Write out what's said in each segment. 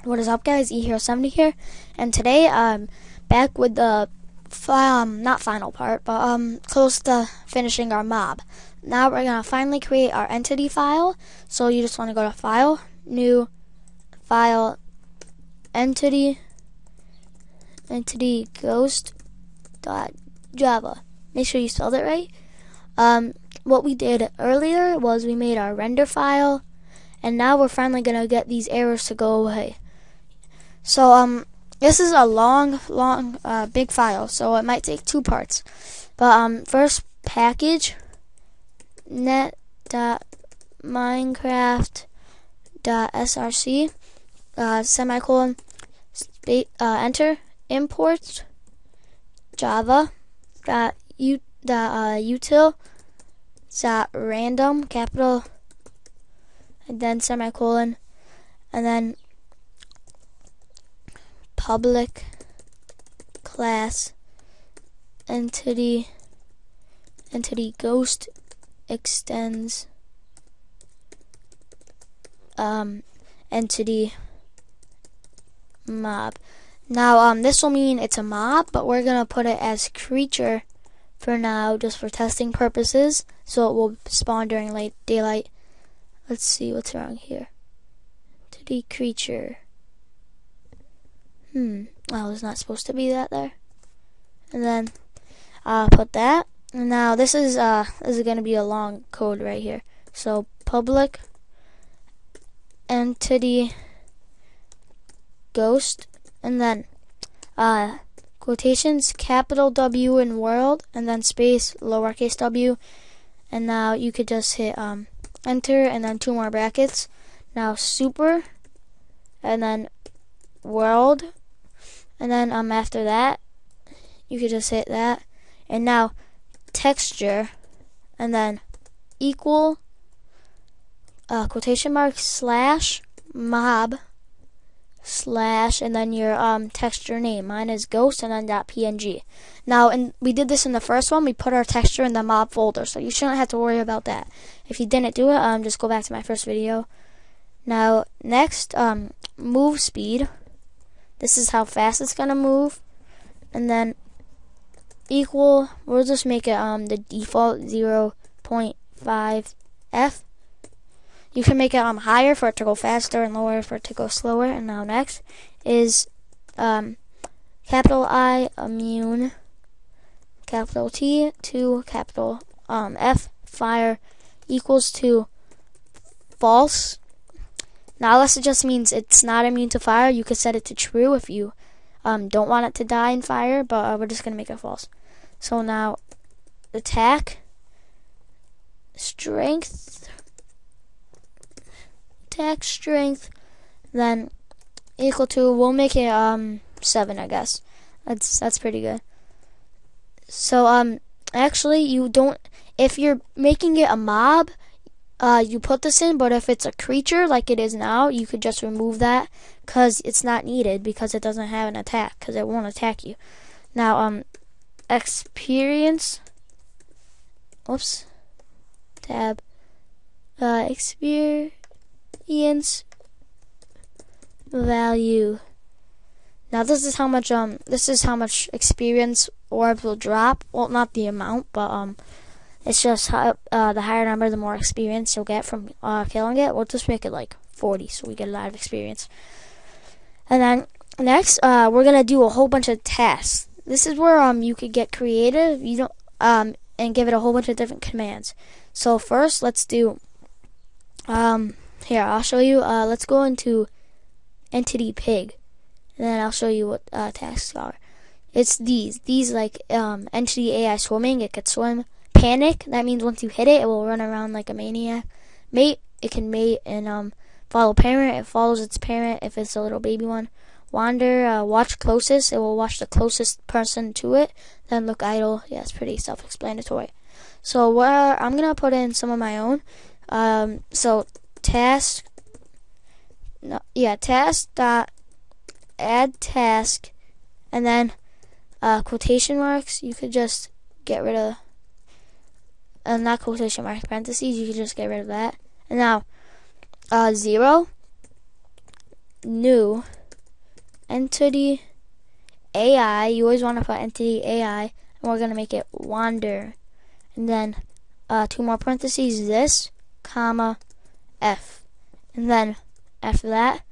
What is up, guys? eHero70 here, and today I'm back with the not final part, but close to finishing our mob. Now we're gonna finally create our entity file. So you just want to go to File, New, File, Entity, Ghost.java. Make sure you spelled it right. What we did earlier was we made our render file, and now we're finally gonna get these errors to go away. So this is a long, big file, so it might take two parts. But first, package net.minecraft.src semicolon enter imports java.util.random capital and then semicolon and then public class entity ghost extends entity mob. Now this will mean it's a mob, but we're gonna put it as creature for now, just for testing purposes, so it will spawn during late daylight. Let's see what's wrong here. Entity creature. Well, it's not supposed to be that there. And then put that. And now this is going to be a long code right here. So public entity ghost, and then quotations capital W in world, and then space lowercase w. And now you could just hit enter, and then two more brackets. Now super, and then world. And then after that, you could just hit that. And now texture, and then equal quotation mark slash mob slash, and then your texture name. Mine is ghost, and then .png. Now, and we did this in the first one. We put our texture in the mob folder, so you shouldn't have to worry about that. If you didn't do it, just go back to my first video. Now, next, move speed. This is how fast it's gonna move, and then equal. We'll just make it the default 0.5 f. You can make it higher for it to go faster and lower for it to go slower. And now next is capital I immune, capital T to capital F fire equals to false. Now, unless it just means it's not immune to fire, you could set it to true if you don't want it to die in fire, but we're just going to make it false. So now, attack, strength, then equal to, we'll make it 7, I guess. That's pretty good. So, actually, you don't, if you're making it a mob, you put this in, but if it's a creature like it is now, you could just remove that because it's not needed, because it doesn't have an attack, because it won't attack you. Now, experience, tab, experience value. Now this is how much experience orbs will drop. Well, not the amount, but it's just how, the higher number, the more experience you'll get from killing it. We'll just make it like 40, so we get a lot of experience. And then next, we're gonna do a whole bunch of tasks. This is where you could get creative. You don't and give it a whole bunch of different commands. So first, let's do here. I'll show you. Let's go into entity pig, and then I'll show you what tasks are. It's these like entity AI swimming. It could swim. Panic, that means once you hit it, it will run around like a maniac. Mate, it can mate, and follow parent, it follows its parent if it's a little baby one. Wander, watch closest, it will watch the closest person to it. Then look idle. Yeah, it's pretty self-explanatory. So I'm gonna put in some of my own. So task dot add task, and then quotation marks. You could just get rid of not quotation marks, parentheses. You could just get rid of that. And now 0 new entity AI. You always want to put entity AI, and we're going to make it wander. And then 2 more parentheses, this, comma, F. And then after that,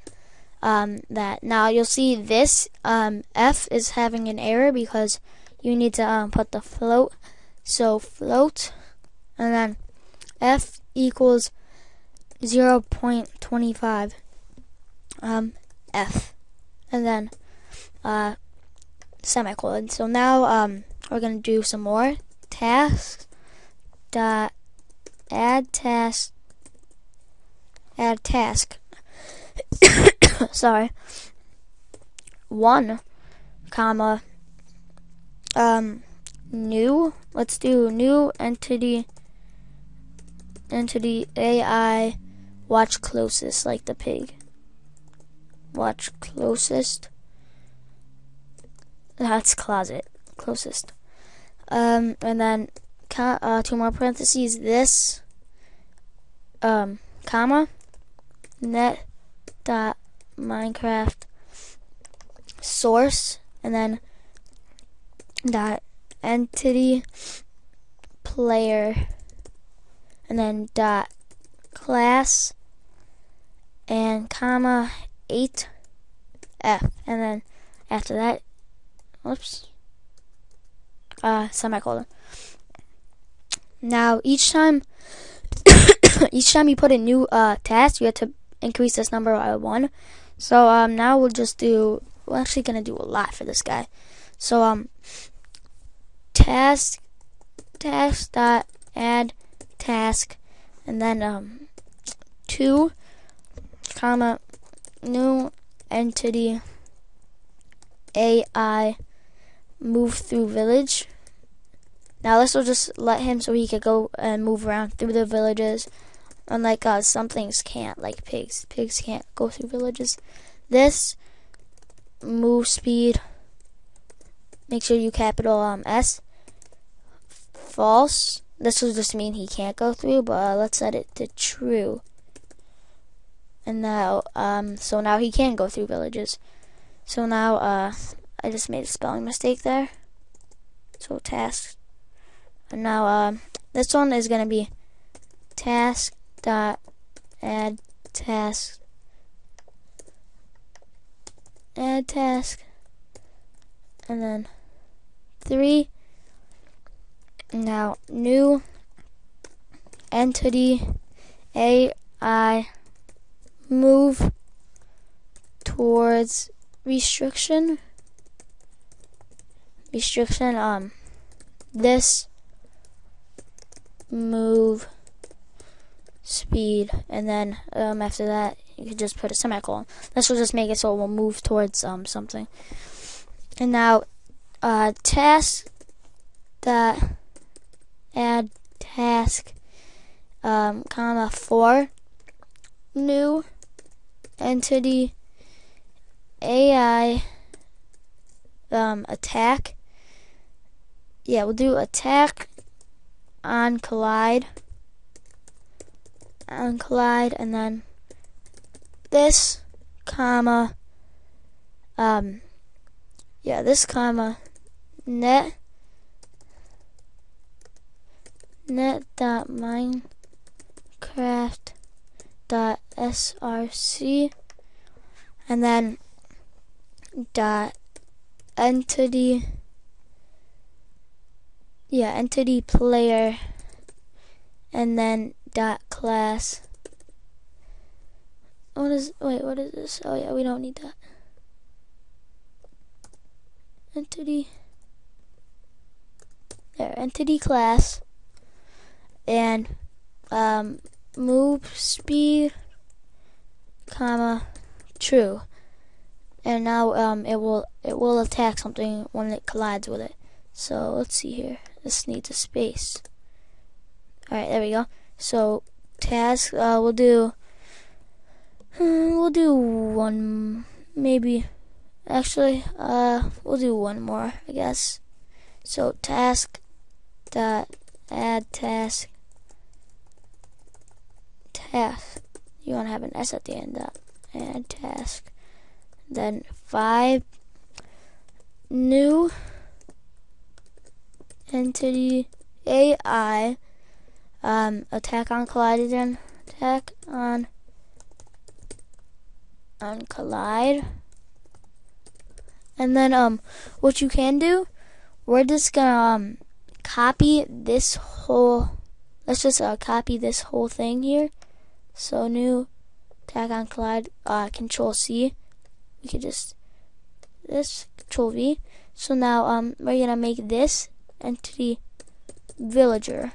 now you'll see this F is having an error because you need to put the float. So float, and then F equals 0.25 F, and then semicolon. So now we're gonna do some more tasks dot add task sorry, 1 comma new. Let's do new entity AI watch closest, like the pig. Watch closest. That's closet closest. And then 2 more parentheses, this comma net dot Minecraft source, and then dot entity player, and then dot class, and comma 8F, and then after that, semicolon. Now each time you put a new task, you have to increase this number by 1. So now we're actually gonna do a lot for this guy. So task dot add task, and then 2 comma new entity AI move through village. Now this will just let him so he could go and move around through the villages, unlike some things can't, like pigs. Pigs can't go through villages. This move speed, make sure you capital S. False. This will just mean he can't go through, but let's set it to true. And now, so now he can go through villages. So now, I just made a spelling mistake there. So task. And now, this one is gonna be task dot add task, and then 3. Now new entity AI move towards restriction, this move speed, and then after that you can just put a semicolon. This will just make it so it will move towards something. And now task dot add task, comma 4 new entity AI attack. Yeah, we'll do attack on collide, and then this comma this comma net dot Minecraft dot src, and then dot entity player, and then dot class. What is this? Oh yeah, we don't need that. Entity class, and move speed, comma true. And now it will attack something when it collides with it. So let's see here. This needs a space. All right, there we go. So task, we'll do one, maybe. Actually, we'll do one more, I guess. So task dot add task. You want to have an S at the end. Dot add task then 5 new entity AI, attack on collide again, attack on collide. And then what you can do, we're just gonna copy this whole, let's just copy this whole thing here. So new attack on collide, control C, we could just this, control V. So now we're gonna make this entity villager,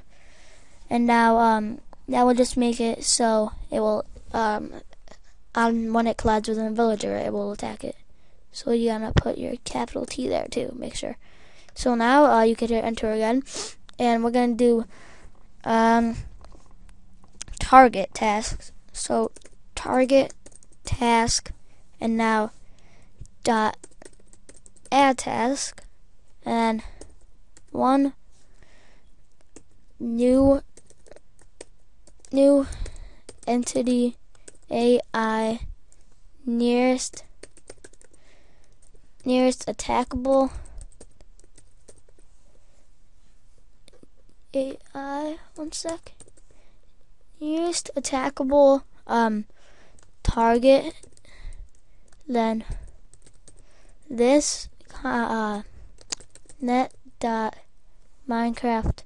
and now that will just make it so it will when it collides with a villager, it will attack it. So you gotta put your capital T there too, make sure. So now you can hit enter again, and we're gonna do target tasks. So target task, and now dot add task, and one new entity AI nearest attackable AI, one sec, nearest attackable target, then this net dot Minecraft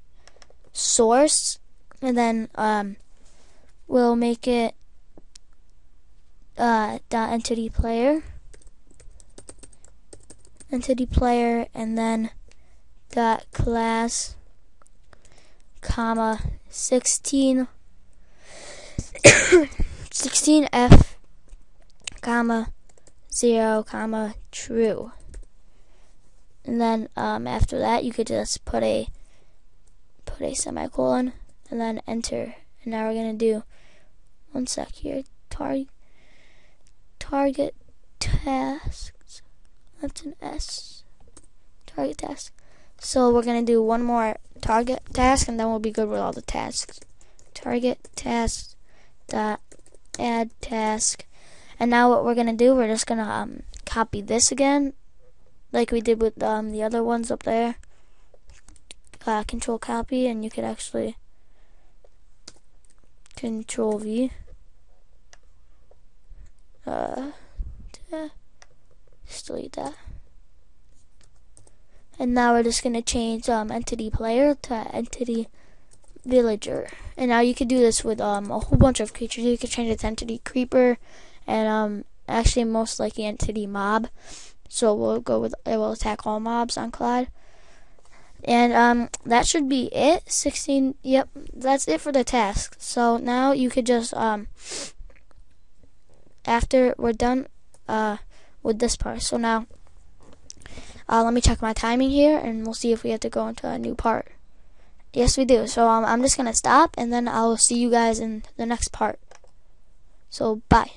source, and then we'll make it dot entity player, and then dot class comma 16 16f comma 0 comma true. And then after that you could just put a semicolon and then enter. And now we're gonna do, one sec here, target tasks, that's an S, target task. So we're gonna do one more target task, and then we'll be good with all the tasks. Target task dot add task. And now what we're gonna do, we're just gonna copy this again, like we did with the other ones up there. Control copy, and you could actually control V. Just delete that. And now we're just gonna change entity player to entity villager. And now you could do this with a whole bunch of creatures. You could change it to entity creeper, and actually most likely entity mob. So we'll go with, it will attack all mobs on collide. And that should be it. 16, yep, that's it for the task. So now you could just after we're done with this part, so now let me check my timing here, and we'll see if we have to go into a new part. Yes, we do. So I'm just gonna stop, and then I'll see you guys in the next part. So bye.